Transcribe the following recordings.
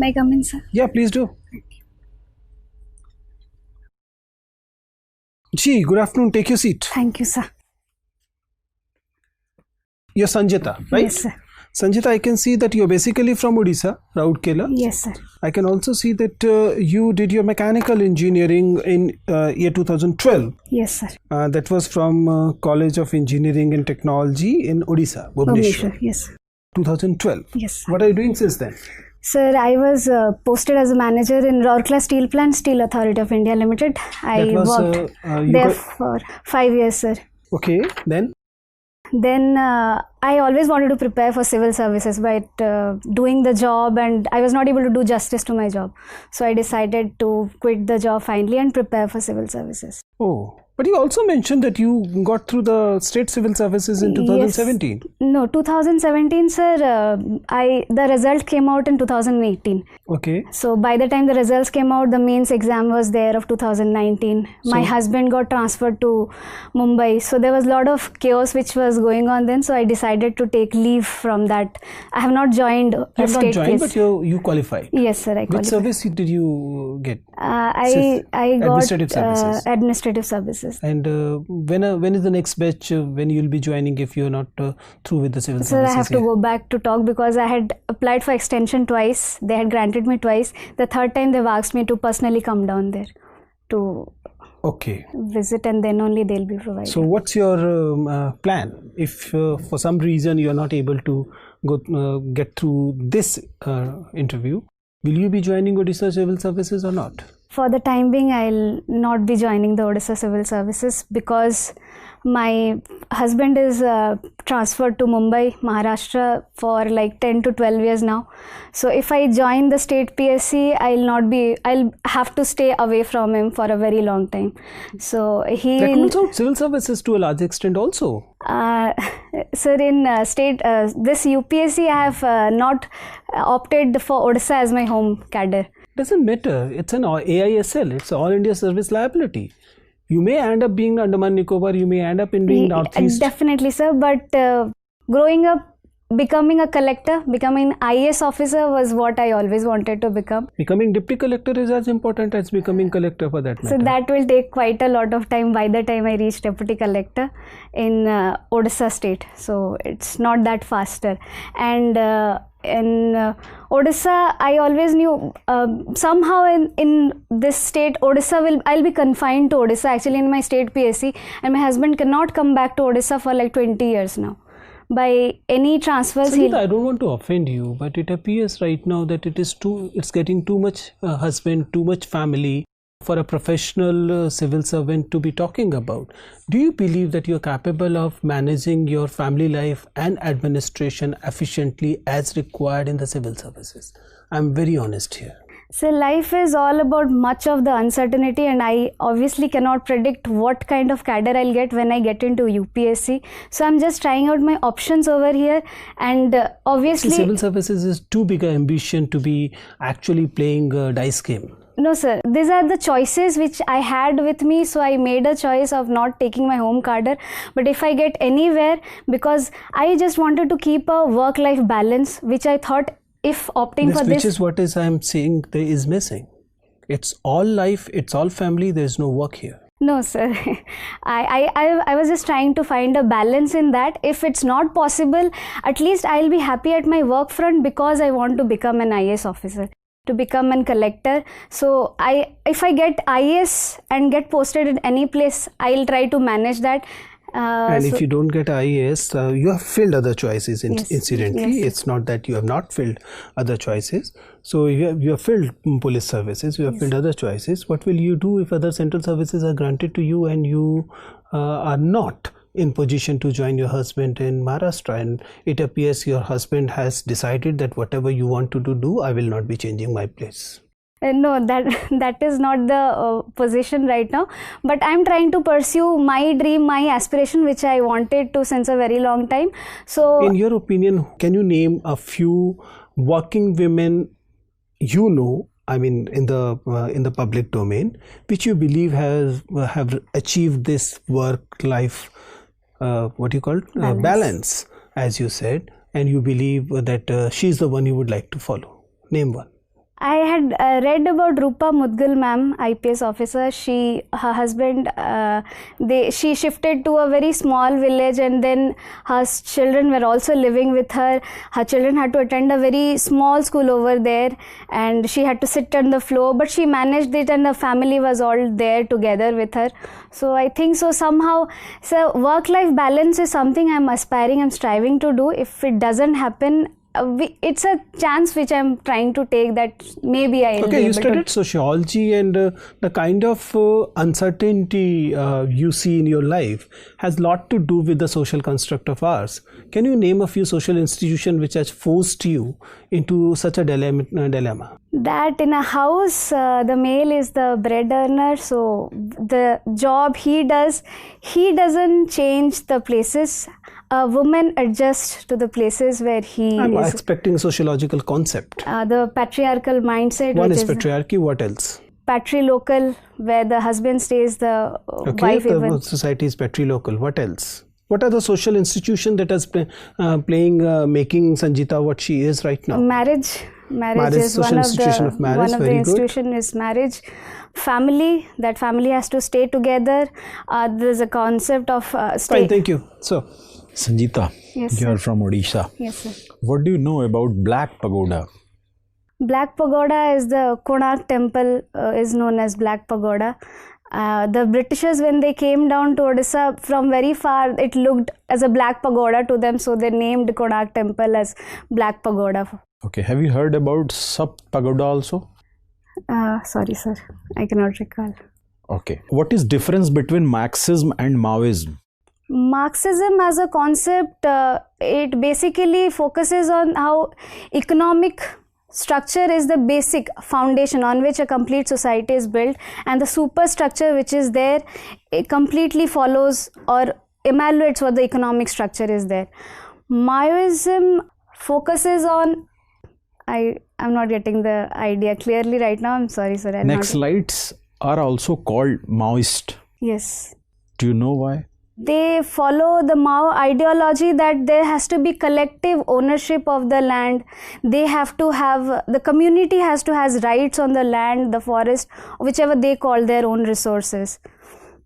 May I come in, sir? Yeah, please do. Ji, good afternoon. Take your seat. Thank you, sir. You're Sanjita, right? Yes, sir. Sanjita, I can see that you're basically from Odisha, Rourkela. Yes, sir. I can also see that you did your mechanical engineering in year 2012. Yes, sir. That was from College of Engineering and Technology in Odisha, Bhubaneswar. Yes. 2012. Yes, sir. What are you doing since then? Sir, I was posted as a manager in Rourkela Steel Plant, Steel Authority of India Limited. I worked there for 5 years, sir. Okay, then? Then I always wanted to prepare for civil services, but doing the job, and I was not able to do justice to my job. So I decided to quit the job finally and prepare for civil services. Oh, but you also mentioned that you got through the state civil services in 2017. Yes. No, 2017, sir. The result came out in 2018. Okay. So by the time the results came out, the mains exam was there of 2019. My husband got transferred to Mumbai. So there was a lot of chaos which was going on then. So I decided to take leave from that. I have not joined You have not joined, but you qualified. Yes, sir. I qualified. Which service did you get? I got administrative services. Administrative services. And when is the next batch when you'll be joining if you're not through with the civil services? Sir, I have to go back to talk because I had applied for extension twice. They had granted me twice. The third time they've asked me to personally come down there to visit, and then only they'll be provided. So what's your plan if for some reason you're not able to get through this interview? Will you be joining Odisha Civil Services or not? For the time being, I'll not be joining the Odisha Civil Services because my husband is transferred to Mumbai, Maharashtra for like 10 to 12 years now. So if I join the state PSC, I'll have to stay away from him for a very long time. So that rules out civil services to a large extent also. Sir, in this UPSC, I have not opted for Odisha as my home cadre. Doesn't matter. It's an AISL. It's All India Service Liability. You may end up being Andaman Nicobar. You may end up in being Northeast. Definitely, sir. But growing up, becoming a collector, becoming an IAS officer was what I always wanted to become. Becoming deputy collector is as important as becoming collector for that matter. So that will take quite a lot of time by the time I reach deputy collector in Odisha state. So it's not that faster. And in Odisha, I always knew somehow in this state, I'll be confined to Odisha actually in my state PSC, and my husband cannot come back to Odisha for like 20 years now. By any transfers, I don't want to offend you, but it appears right now that it's getting too much husband, too much family for a professional civil servant to be talking about. Do you believe that you're capable of managing your family life and administration efficiently as required in the civil services? I'm very honest here. So life is all about much of the uncertainty, and I obviously cannot predict what kind of cadre I'll get when I get into UPSC. So I'm just trying out my options over here, and obviously civil services is too big an ambition to be actually playing a dice game. No, sir. These are the choices which I had with me. So I made a choice of not taking my home cadre. But if I get anywhere, because I just wanted to keep a work-life balance, which I thought if opting for this. Which is what I'm saying there is missing. It's all life, it's all family, there's no work here. No, sir. I was just trying to find a balance in that. If it's not possible, at least I'll be happy at my work front because I want to become an IAS officer, to become a collector. So if I get IAS and get posted in any place, I'll try to manage that. And if you don't get IAS, you have filled other choices incidentally. Yes. It's not that you have not filled other choices. So you have filled police services, you have filled other choices. What will you do if other central services are granted to you and you are not in position to join your husband in Maharashtra, and it appears your husband has decided that whatever you want to do, I will not be changing my place? No, that is not the position right now, but I'm trying to pursue my dream, my aspiration, which I wanted to since a very long time. So in your opinion, can you name a few working women you know, I mean in the public domain, which you believe have achieved this work-life balance, as you said, and you believe that she's the one you would like to follow? Name one. I had read about Rupa Mudgal ma'am, IPS officer. Her husband, she shifted to a very small village, and then her children were also living with her. Her children had to attend a very small school over there, and she had to sit on the floor, but she managed it, and the family was all there together with her. So I think so somehow, so work-life balance is something I'm aspiring, I'm striving to do. If it doesn't happen, it's a chance which I'm trying to take, that maybe I'll be able you studied sociology, and the kind of uncertainty you see in your life has a lot to do with the social construct of ours. Can you name a few social institutions which has forced you into such a dilemma? That in a house, the male is the bread earner, so the job he does, he doesn't change the places. A woman adjusts to the places where I'm is. expecting a sociological concept. The patriarchal mindset. One is patriarchy. What else? Patrilocal, where the husband stays, the wife the even. society is patrilocal. What else? What are the social institutions that is making Sanjita what she is right now? Marriage is one of the institution is marriage. Family, that family has to stay together. There's a concept of Fine, thank you. So, Sanjita, yes, you are from Odisha. Yes, sir. What do you know about Black Pagoda? Black Pagoda is the Konark temple, is known as Black Pagoda. The Britishers, when they came down to Odisha from very far, it looked as a black pagoda to them, so they named Konark temple as Black Pagoda. Okay, have you heard about Sapt Pagoda also? Sorry, sir, I cannot recall. Okay, what is difference between Marxism and Maoism? Marxism as a concept, it basically focuses on how economic structure is the basic foundation on which a complete society is built, and the superstructure which is there, it completely follows or evaluates what the economic structure is there. Maoism focuses on, I'm not getting the idea clearly right now, I'm sorry, sir. Naxalites are also called Maoist. Yes. Do you know why? They follow the Mao ideology that there has to be collective ownership of the land. They have to have, the community has to have rights on the land, the forest, whichever they call their own resources.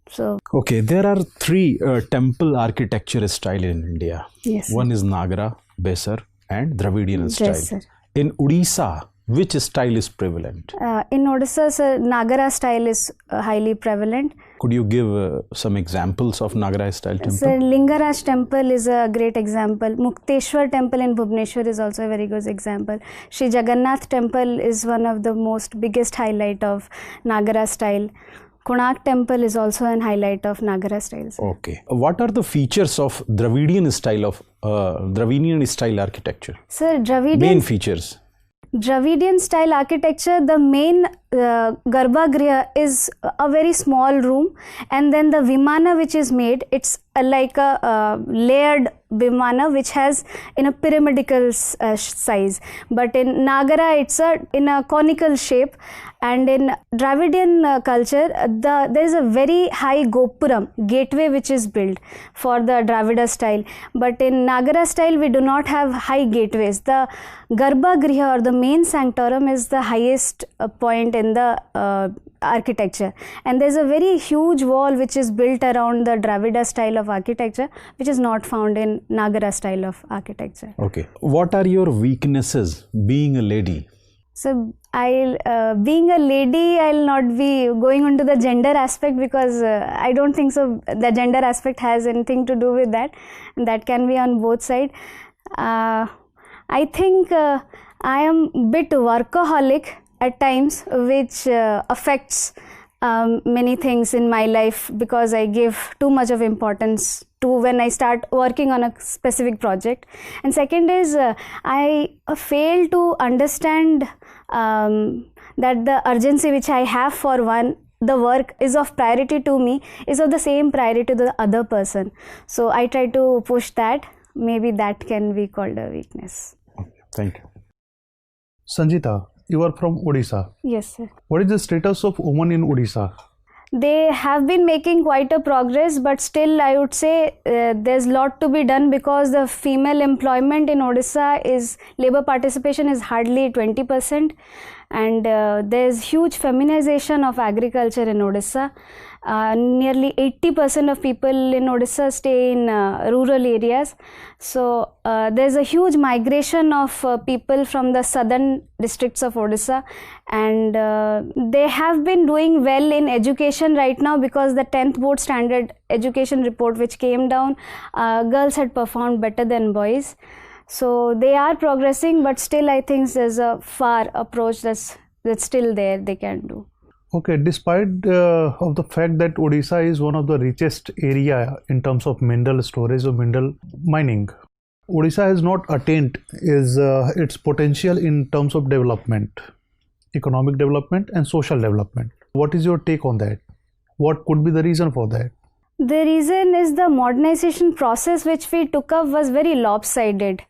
So okay, there are three temple architecture style in India. Yes, one is Nagara, Besar and Dravidian style. Yes, sir. In Odisha, which style is prevalent? In Odisha, sir, Nagara style is highly prevalent. Could you give some examples of Nagara style temple? Sir, Lingaraj temple is a great example. Mukteshwar temple in Bhubaneswar is also a very good example. Sri Jagannath temple is one of the most biggest highlight of Nagara style. Konark temple is also an highlight of Nagara styles. Okay. What are the features of Dravidian style architecture? Sir, main features. Dravidian style architecture, the main Garbhagriha is a very small room, and then the Vimana which is made, it's like a layered Vimana which has in a pyramidal size. But in Nagara, it's in a conical shape, and in Dravidian culture, there is a very high Gopuram, gateway which is built for the Dravida style. But in Nagara style, we do not have high gateways. The Garbhagriha or the main sanctorum is the highest point in the architecture, and there's a very huge wall which is built around the Dravida style of architecture, which is not found in Nagara style of architecture. Okay, what are your weaknesses being a lady? So being a lady, I'll not be going into the gender aspect, because I don't think so the gender aspect has anything to do with that, and that can be on both sides. I think I am a bit workaholic at times, which affects many things in my life, because I give too much of importance to when I start working on a specific project. And second is I fail to understand that the urgency which I have for the work is of priority to me, is of the same priority to the other person. So I try to push that. Maybe that can be called a weakness. Okay, thank you. Sanjita, you are from Odisha. Yes, sir. What is the status of women in Odisha? They have been making quite a progress, but still I would say there's a lot to be done, because the female employment in Odisha labor participation is hardly 20%, and there's huge feminization of agriculture in Odisha. Nearly 80% of people in Odisha stay in rural areas. So there's a huge migration of people from the southern districts of Odisha, and they have been doing well in education right now, because the 10th board standard education report which came down, girls had performed better than boys. So they are progressing, but still I think there's a far approach that's still there they can do. Okay, despite of the fact that Odisha is one of the richest area in terms of mineral storage or mineral mining, Odisha has not attained its potential in terms of development, economic development and social development. What is your take on that? What could be the reason for that? The reason is the modernization process which we took up was very lopsided.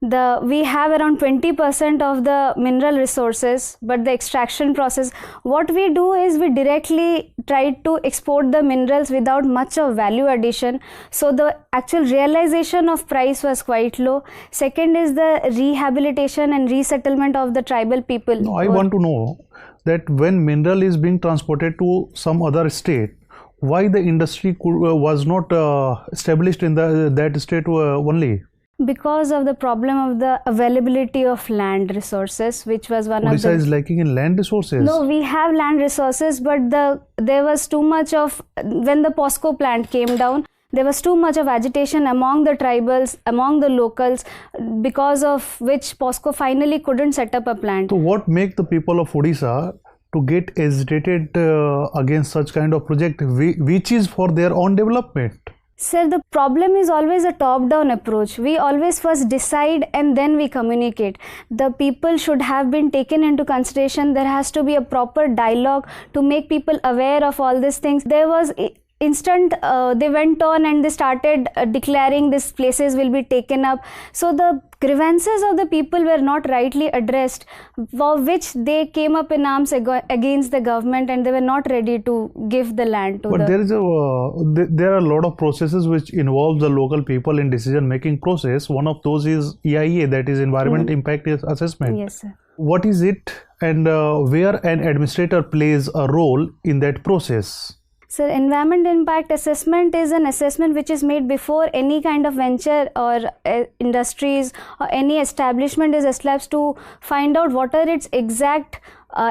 We have around 20% of the mineral resources, but the extraction process, what we do is we directly try to export the minerals without much of value addition. So the actual realization of price was quite low. Second is the rehabilitation and resettlement of the tribal people. No, I want to know that when mineral is being transported to some other state, why the industry was not established in that state only? Because of the problem of the availability of land resources, which was one Odisha of the... is lacking in land resources. No, we have land resources, but there was too much of... When the POSCO plant came down, there was too much of agitation among the tribals, among the locals, because of which POSCO finally couldn't set up a plant. So what make the people of Odisha to get agitated against such kind of project, which is for their own development? Sir, the problem is always a top-down approach. We always first decide and then we communicate. The people should have been taken into consideration. There has to be a proper dialogue to make people aware of all these things. There was instant, they went on and they started declaring these places will be taken up. So the grievances of the people were not rightly addressed, for which they came up in arms against the government, and they were not ready to give the land to But there are a lot of processes which involve the local people in decision making process. One of those is EIA, that is Environment Impact Assessment. Yes, sir. What is it, and where an administrator plays a role in that process? So environment impact assessment is an assessment which is made before any kind of venture or industries or any establishment is established, to find out what are its exact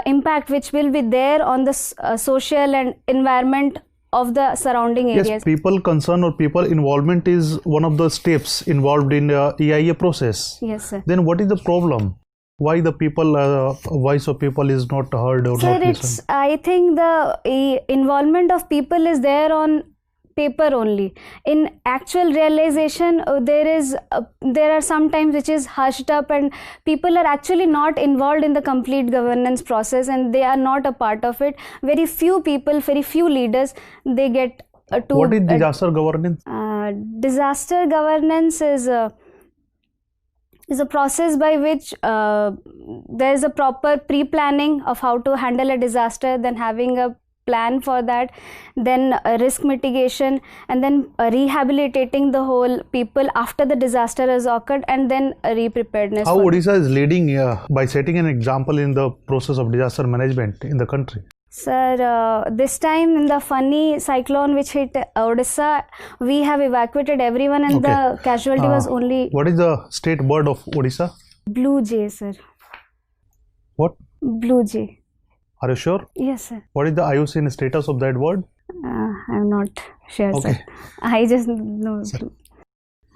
impact which will be there on the social and environment of the surrounding areas. Yes, people concern or people involvement is one of the steps involved in EIA process. Yes, sir. Then what is the problem? Why the people voice of people is not heard or Sir, not listened? I think the involvement of people is there on paper only. In actual realization, there are some times which is hushed up, and people are actually not involved in the complete governance process, and they are not a part of it. Very few people, very few leaders, they get to... What is disaster governance? Disaster governance is a process by which there is a proper pre-planning of how to handle a disaster, then having a plan for that, then risk mitigation, and then rehabilitating the whole people after the disaster has occurred, and then re-preparedness. How Odisha is leading by setting an example in the process of disaster management in the country? Sir, this time in the Fani cyclone which hit Odisha, we have evacuated everyone, and the casualty was only... What is the state bird of Odisha? Blue jay, sir. What? Blue jay. Are you sure? Yes, sir. What is the IUCN status of that bird? I'm not sure, sir. I just know.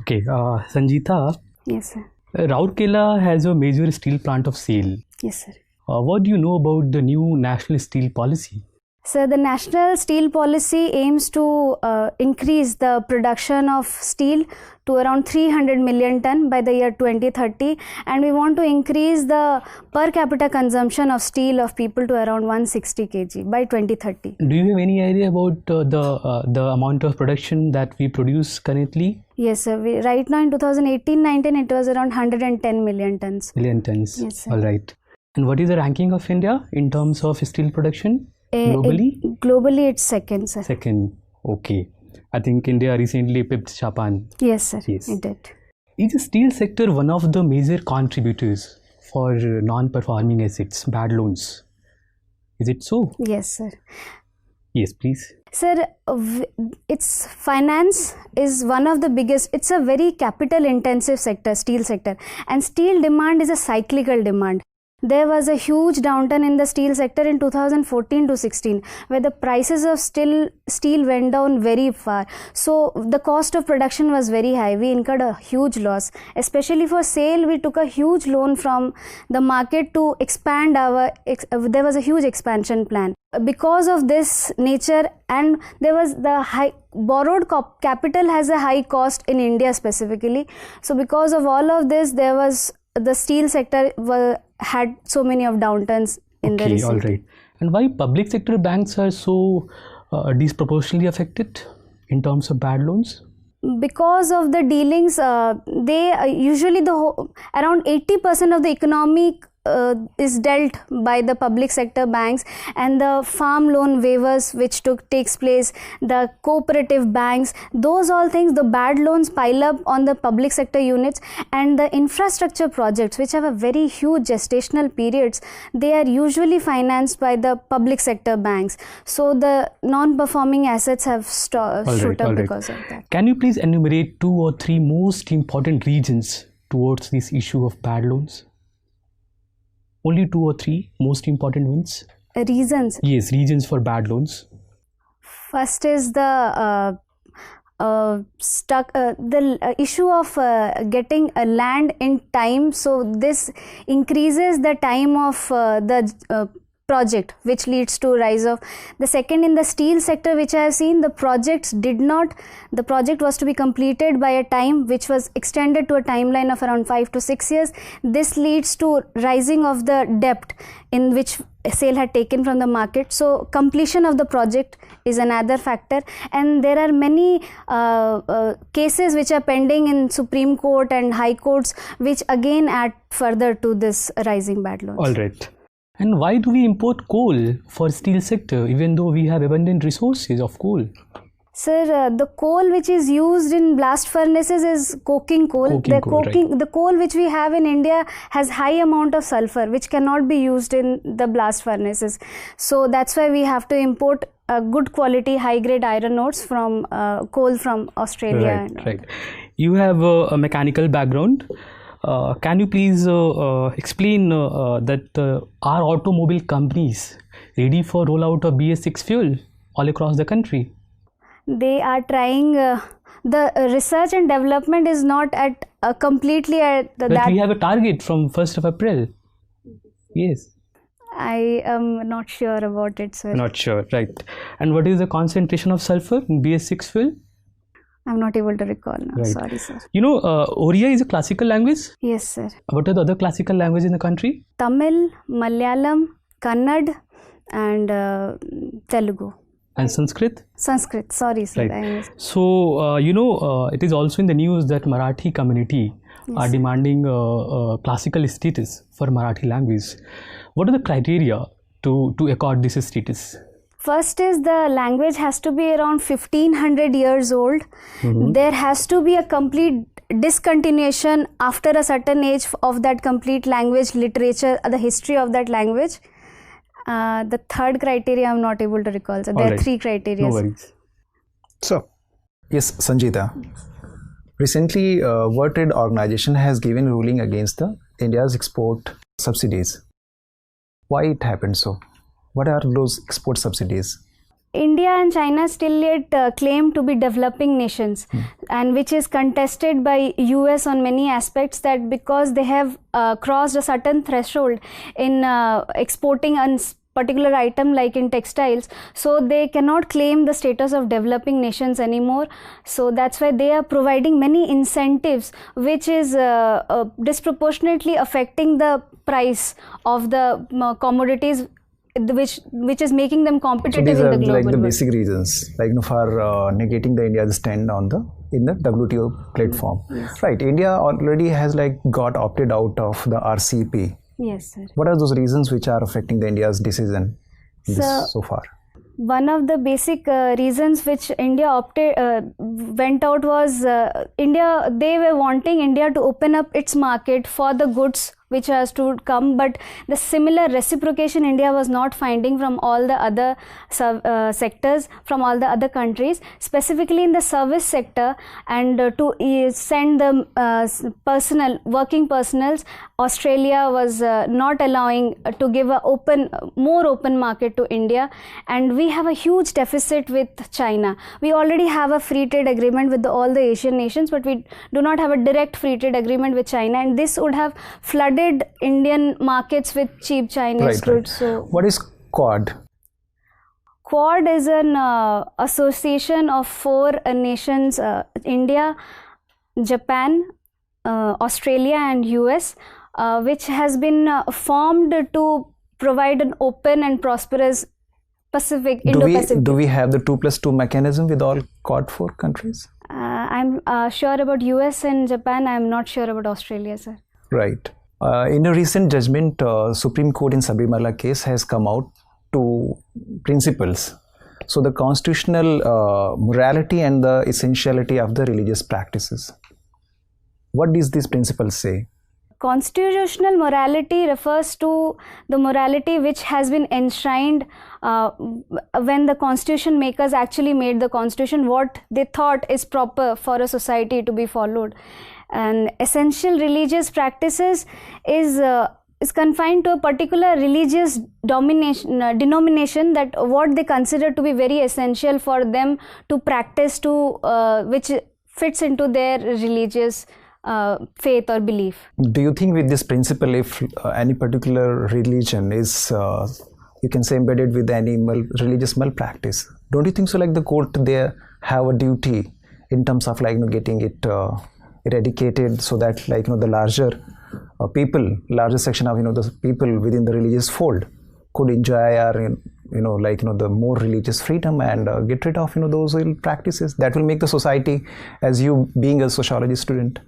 Okay, Sangeeta. Yes, sir. Rourkela has a major steel plant of SAIL. Yes, sir. What do you know about the new national steel policy? So the national steel policy aims to increase the production of steel to around 300 million ton by the year 2030, and we want to increase the per capita consumption of steel of people to around 160 kg by 2030. Do you have any idea about the amount of production that we produce currently? Yes, sir. Right now in 2018-19 it was around 110 million tons. Million tons. Yes, sir. All right. And what is the ranking of India in terms of steel production? Globally? Globally, it's second, sir. Second. Okay. I think India recently pipped Japan. Yes, sir. Yes. It did. Is the steel sector one of the major contributors for non-performing assets, bad loans? Is it so? Yes, sir. Yes, please. Sir, its finance is one of the biggest. It's a very capital intensive sector, steel sector, and steel demand is a cyclical demand. There was a huge downturn in the steel sector in 2014 to 16, where the prices of steel went down very far. So the cost of production was very high. We incurred a huge loss. Especially for SAIL, we took a huge loan from the market to expand there was a huge expansion plan. Because of this nature, and there was the high borrowed capital has a high cost in India specifically. So because of all of this, there was the steel sector had so many of downturns in the recent. All right. And why public sector banks are so disproportionately affected in terms of bad loans? Because of the dealings, they usually around 80% of the economy is dealt by the public sector banks, and the farm loan waivers which takes place, the cooperative banks, those all things, the bad loans pile up on the public sector units, and the infrastructure projects which have a very huge gestational periods, they are usually financed by the public sector banks. So the non-performing assets have shoot up because of that. Can you please enumerate 2 or 3 most important reasons towards this issue of bad loans? Only 2 or 3 most important ones? Reasons? Yes, reasons for bad loans. First is the issue of getting a land in time. So this increases the time of the project, which leads to rise of. The second, in the steel sector, which I have seen, the project was to be completed by a time which was extended to a timeline of around 5 to 6 years. This leads to rising of the debt in which SAIL had taken from the market. So completion of the project is another factor, and there are many cases which are pending in Supreme Court and High Courts, which again add further to this rising bad loans. All right. And why do we import coal for steel sector even though we have abundant resources of coal? Sir, the coal which is used in blast furnaces is coking coal. The coal which we have in India has high amount of sulfur, which cannot be used in the blast furnaces. So that's why we have to import good quality high grade iron ores from coal from Australia. Right. You have a mechanical background. Can you please explain that are automobile companies ready for rollout of BS6 fuel all across the country? They are trying. The research and development is not at completely at But we have a target from 1st of April. Yes. I am not sure about it, sir. Not sure, right. And what is the concentration of sulfur in BS6 fuel? I'm not able to recall now. Right. Sorry, sir. You know, Oriya is a classical language? Yes, sir. What are the other classical languages in the country? Tamil, Malayalam, Kannada, and Telugu. And Sanskrit? Sanskrit, sorry, sir. Right. So, it is also in the news that Marathi community are demanding classical status for Marathi language. What are the criteria to accord this status? First is the language has to be around 1500 years old. There has to be a complete discontinuation after a certain age of that complete language, literature, the history of that language. The third criteria I'm not able to recall. So there are 3 criteria. No worries. So, yes, Sanjita. Recently, World Trade Organization has given ruling against the India's export subsidies. Why it happened so? What are those export subsidies? India and China still yet claim to be developing nations, and which is contested by US on many aspects, that because they have crossed a certain threshold in exporting a particular item like in textiles, so they cannot claim the status of developing nations anymore. So that's why they are providing many incentives which is disproportionately affecting the price of the commodities, which is making them competitive so these in are the global like the world. basic reasons, like for negating the India's stand on in the WTO platform. Yes. Right. India already has got opted out of the RCEP. Yes, sir. What are those reasons which are affecting the India's decision? this so far? One of the basic reasons which India went out was they were wanting India to open up its market for the goods which has to come, but the similar reciprocation India was not finding from all the other sectors, from all the other countries, specifically in the service sector, and to send the working personals. Australia was not allowing to give a more open market to India, and we have a huge deficit with China. We already have a free trade agreement with all the Asian nations, but we do not have a direct free trade agreement with China, and this would have flooded Indian markets with cheap Chinese goods. So, what is Quad? Quad is an association of 4 nations: India, Japan, Australia, and US, which has been formed to provide an open and prosperous Indo-Pacific. Do we have the 2+2 mechanism with all Quad 4 countries? I'm sure about US and Japan. I'm not sure about Australia, sir. Right. In a recent judgment, Supreme Court in Sabarimala case has come out to principles. So the constitutional morality and the essentiality of the religious practices. What does these principles say? Constitutional morality refers to the morality which has been enshrined when the constitution makers actually made the constitution, what they thought is proper for a society to be followed. And essential religious practices is confined to a particular religious denomination, that what they consider to be very essential for them to practice, which fits into their religious faith or belief. Do you think with this principle, if any particular religion is, you can say, embedded with any religious malpractice, don't you think so, like the court there have a duty in terms of getting it eradicated, so that the larger section of the people within the religious fold could enjoy our the more religious freedom and get rid of those ill practices that will make the society, as you being a sociology student,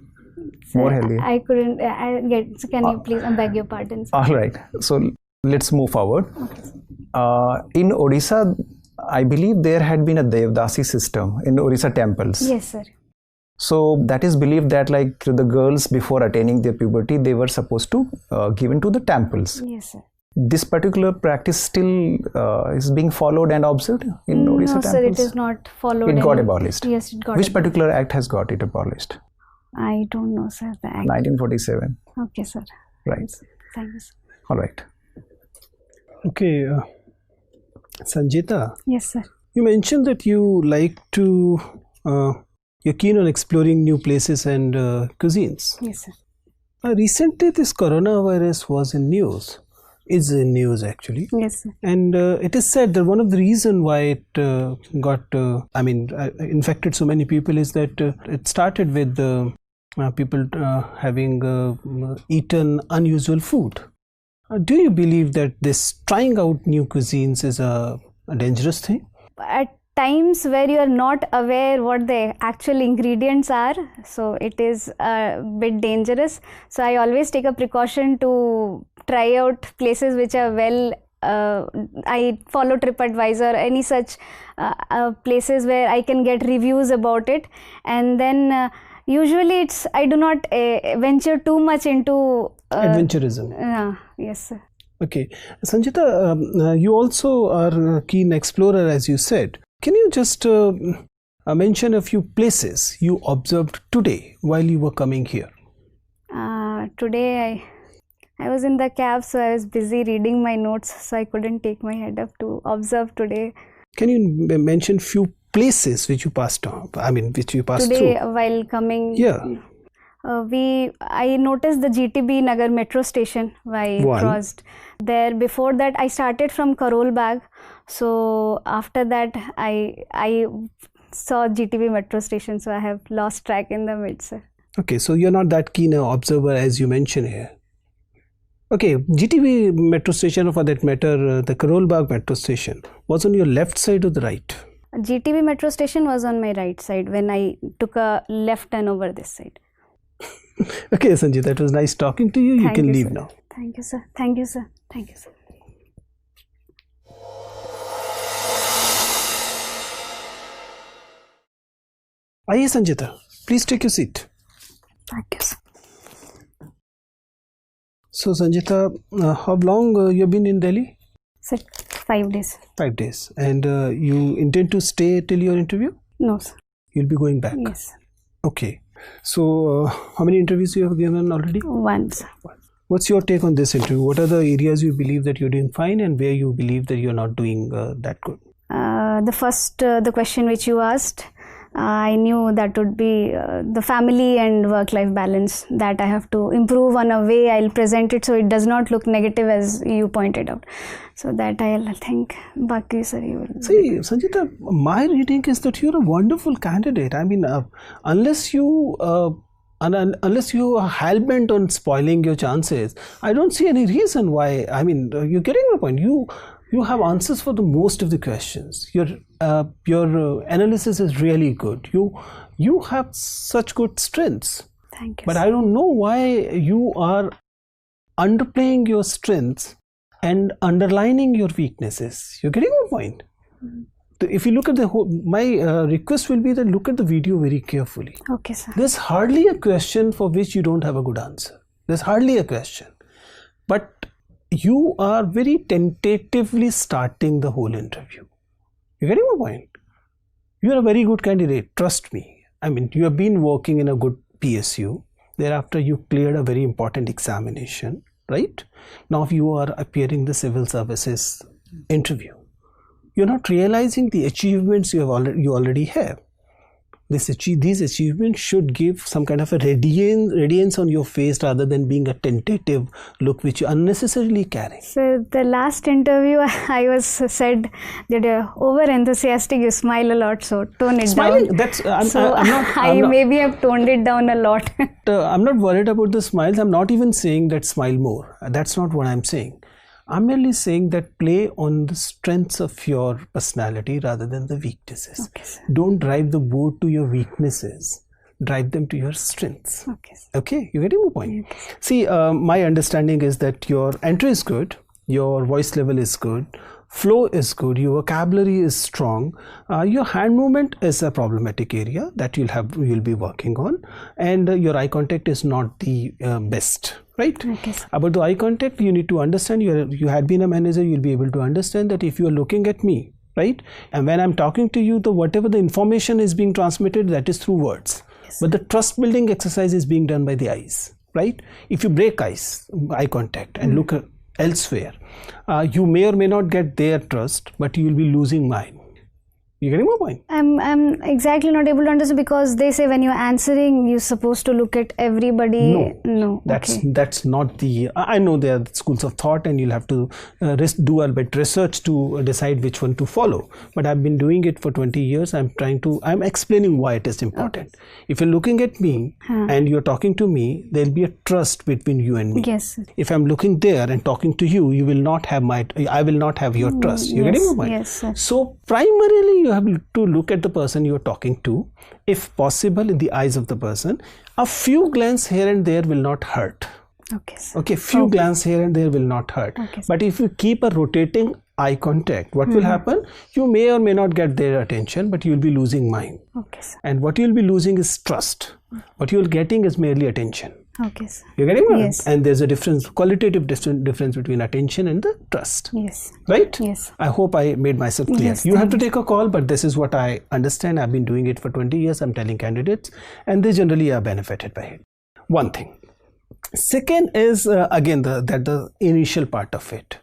more healthy? I couldn't get. So can you please? I beg your pardon, sir. All right. So let's move forward. Okay. In Odisha, I believe there had been a Devdasi system in Odisha temples. Yes, sir. So that is believed that the girls before attaining their puberty, they were supposed to given to the temples. Yes, sir. This particular practice still is being followed and observed in Odisha temples? No, sir, it is not followed. It got abolished. Yes, it got Which abolished. particular act has got it abolished? I don't know, sir. The act. 1947. Okay, sir. Right. Thank you, sir. All right. Okay, Sanjita. Yes, sir. You mentioned that you like to, you're keen on exploring new places and cuisines. Yes, sir. Recently, this coronavirus was in news. Is in news actually. Yes, sir. And it is said that one of the reasons why it infected so many people is that it started with people having eaten unusual food. Do you believe that this trying out new cuisines is a dangerous thing? At times where you are not aware what the actual ingredients are, so it is a bit dangerous. So I always take a precaution to try out places which are I follow TripAdvisor, any such places where I can get reviews about it, and then usually I do not venture too much into adventurism. Yes, sir. Okay, Sanjita, you also are a keen explorer, as you said. Can you just mention a few places you observed today while you were coming here? Today I was in the cab, so I was busy reading my notes, so I couldn't take my head up to observe today. Can you mention few places which you passed on? Which you passed today through? While coming. Yeah. I noticed the GTB Nagar metro station I crossed there. Before that, I started from Karol Bagh. So after that, I saw GTB metro station. So I have lost track in the mid, sir. Okay, so you're not that keen an observer as you mentioned here. Okay, GTB metro station, or for that matter, the Karol Bagh metro station was on your left side or the right? GTB metro station was on my right side when I took a left turn over this side. Okay, Sanjay, that was nice talking to you. You can leave sir. now. Thank you, sir. Thank you, sir. Thank you, sir. आइए Sanjita, please take your seat. Thank you, sir. So Sanjita, how long you have been in Delhi? Sir, 5 days. 5 days. And you intend to stay till your interview? No, sir. You'll be going back? Yes. Okay. So how many interviews you have given already? Once. What's your take on this interview? What are the areas you believe that you're doing fine and where you believe that you're not doing that good? The first, the question which you asked, I knew that would be the family and work-life balance that I have to improve on a way I'll present it so it does not look negative as you pointed out. So that I'll think, Baki sir, you will. See, Sanjita, my reading is that you're a wonderful candidate. I mean, unless you are hell-bent on spoiling your chances, I don't see any reason why. I mean, you're getting my point. You have answers for the most of the questions. Your analysis is really good. You have such good strengths. Thank you. But sir. I don't know why you are underplaying your strengths and underlining your weaknesses. You're getting my point. If you look at the whole, my request will be that look at the video very carefully. Okay, sir. There's hardly a question for which you don't have a good answer. There's hardly a question. But you are very tentatively starting the whole interview. You're getting my point? You are a very good candidate, trust me. I mean, you have been working in a good PSU. Thereafter, you cleared a very important examination, right? Now you are appearing the civil services interview. You're not realizing the achievements you already have. These achievements should give some kind of a radiance on your face rather than being a tentative look which you unnecessarily carry. So the last interview I was said that you're over enthusiastic, you smile a lot, so tone it Smiling, down. that's I maybe have toned it down a lot. I'm not worried about the smiles. I'm not even saying that smile more. That's not what I'm saying. I'm merely saying that play on the strengths of your personality rather than the weaknesses. Okay, sir. Don't drive the boat to your weaknesses. Drive them to your strengths. Okay, sir. Okay, you getting my point? Okay. See, my understanding is that your entry is good, your voice level is good, flow is good, your vocabulary is strong, your hand movement is a problematic area that you'll be working on, and your eye contact is not the best. Right? Okay, sir. About the eye contact, you need to understand, you had been a manager, you'll be able to understand that if you are looking at me, right, and when I'm talking to you, whatever the information is being transmitted, that is through words. Yes, but the trust building exercise is being done by the eyes, right? If you break eye contact and look elsewhere, you may or may not get their trust, but you will be losing mine. You getting my point? I'm exactly not able to understand because they say when you're answering, you're supposed to look at everybody. No. That's not the. I know there are schools of thought, and you'll have to do a bit research to decide which one to follow. But I've been doing it for 20 years. I'm explaining why it is important. Okay. If you're looking at me and you're talking to me, there'll be a trust between you and me. Yes, sir. If I'm looking there and talking to you, I will not have your trust. You're getting my point? Yes, sir. So primarily, you have to look at the person you're talking to, if possible in the eyes of the person. A few glances here and there will not hurt. Okay, sir. Okay, few glances here and there will not hurt. Okay, but if you keep a rotating eye contact, what will happen? You may or may not get their attention, but you'll be losing mine. Okay, sir. And what you'll be losing is trust. What you're getting is merely attention. Okay, sir. You're getting it? Yes. And there's a qualitative difference between attention and the trust. Yes. Right? Yes. I hope I made myself clear. Yes, you have to take a call, but this is what I understand. I've been doing it for 20 years. I'm telling candidates, and they generally are benefited by it. One thing. Second is again the initial part of it.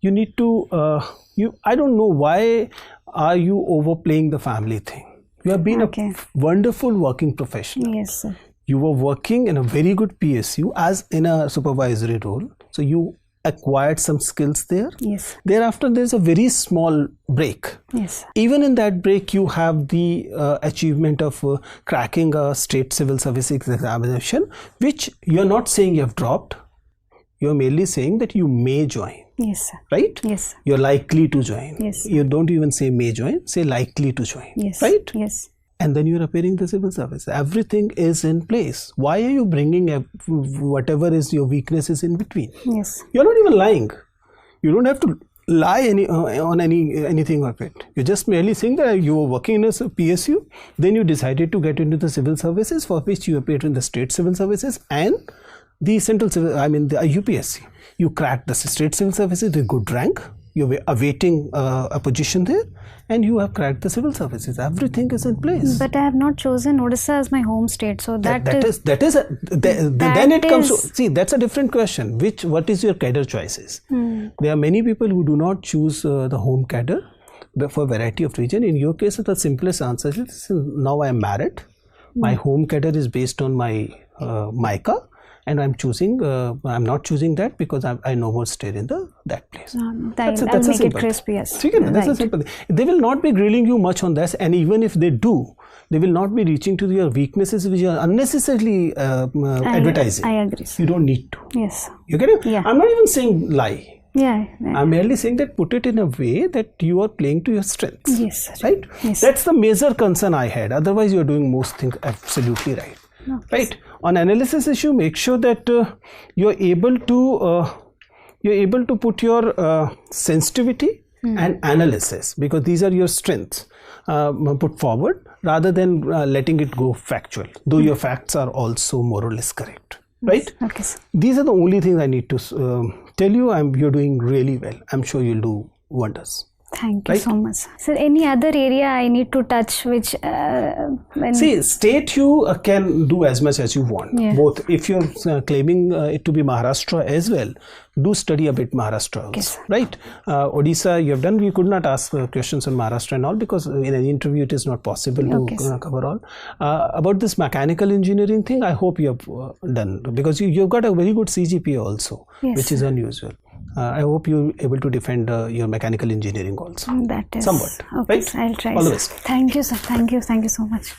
You need to I don't know why are you overplaying the family thing. You have been a wonderful working professional. Yes, sir. You were working in a very good PSU as in a supervisory role. So you acquired some skills there. Yes. Thereafter, there's a very small break. Yes. Even in that break, you have the achievement of cracking a state civil service examination, which you're not saying you have dropped. You're merely saying that you may join. Yes, sir. Right? Yes. You're likely to join. Yes. You don't even say may join, say likely to join. Yes. Right? Yes. And then you're appearing the civil service. Everything is in place. Why are you bringing whatever is your weaknesses in between? Yes. You're not even lying. You don't have to lie on anything of it. You're just merely saying that you were working in a PSU, then you decided to get into the civil services, for which you appeared in the state civil services and the central civil, the UPSC. You cracked the state civil services with good rank. You were awaiting a position there, and you have cracked the civil services. Everything is in place. But I have not chosen Odisha as my home state, so then it comes to, see, that's a different question. What is your cadre choices? There are many people who do not choose the home cadre for a variety of reasons. In your case, the simplest answer is, now I am married. My home cadre is based on my MICA. And I'm not choosing that because I no more stay in that place. That's make it crisp, yes. That's a simple thing. They will not be grilling you much on this, and even if they do, they will not be reaching to your weaknesses which are unnecessarily advertising. I agree. You don't need to. Yes. You get it? Yeah. I'm not even saying lie. Yeah. I'm merely saying that put it in a way that you are playing to your strengths. Yes. Right? Yes. That's the major concern I had. Otherwise, you're doing most things absolutely right. Okay. Right. On analysis issue, make sure that you're able to put your sensitivity and analysis, because these are your strengths, put forward rather than letting it go factual, though your facts are also more or less correct. Right? Okay, sir. These are the only things I need to tell you. You're doing really well. I'm sure you'll do wonders. Thank you so much. So, any other area I need to touch which... See, state you can do as much as you want. Yeah. Both. If you're claiming it to be Maharashtra as well, do study a bit Maharashtra also. Right? Odisha, you have done. You could not ask questions on Maharashtra and all, because in an interview it is not possible to cover all. About this mechanical engineering thing, I hope you have done, because you've got a very good CGPA also, which is unusual. I hope you're able to defend your mechanical engineering also. That is somewhat. okay. Right? I'll try. All the best. Thank you, sir. Thank you so much.